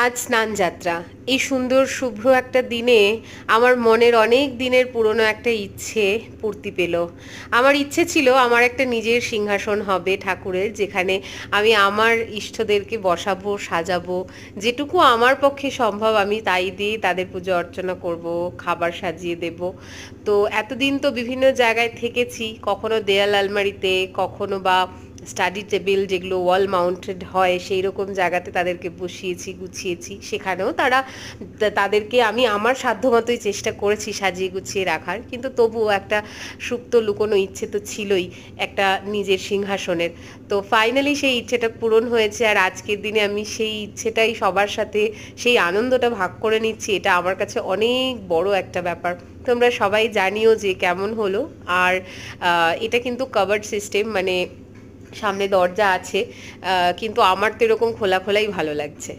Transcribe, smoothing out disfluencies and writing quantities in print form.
আজ স্নানযাত্রা। এই সুন্দর শুভ্র একটা দিনে আমার মনের অনেক দিনের পুরনো একটা ইচ্ছে পূর্তি পেল। আমার ইচ্ছে ছিল আমার একটা নিজের সিংহাসন হবে ঠাকুরের, যেখানে আমি আমার ইষ্টদেরকে বসাবো, সাজাবো। যেটুকু আমার পক্ষে সম্ভব আমি তাই দিয়ে তাদের পুজো অর্চনা করব, খাবার সাজিয়ে দেব। তো এতদিন তো বিভিন্ন জায়গায় থেকেছি, কখনো দেয়াল আলমারিতে, কখনো বা স্টাডি টেবিল যেগুলো ওয়াল মাউন্টেড হয় সেই রকম জায়গাতে তাদেরকে বসিয়েছি, গুছিয়েছি। সেখানেও তাদেরকে আমি আমার সাধ্যমতোই চেষ্টা করেছি সাজিয়ে গুছিয়ে রাখার, কিন্তু তবুও একটা সুপ্ত লুকোনো ইচ্ছে তো ছিলই একটা নিজের সিংহাসনের। তো ফাইনালি সেই ইচ্ছেটা পূরণ হয়েছে, আর আজকের দিনে আমি সেই ইচ্ছেটাই সবার সাথে সেই আনন্দটা ভাগ করে নিচ্ছি। এটা আমার কাছে অনেক বড় একটা ব্যাপার। তোমরা সবাই জানিও যে কেমন হলো। আর এটা কিন্তু কাভার্ড সিস্টেম, মানে সামনে দরজা আছে, কিন্তু আমার তো এরকম খোলা খোলাই ভালো লাগছে।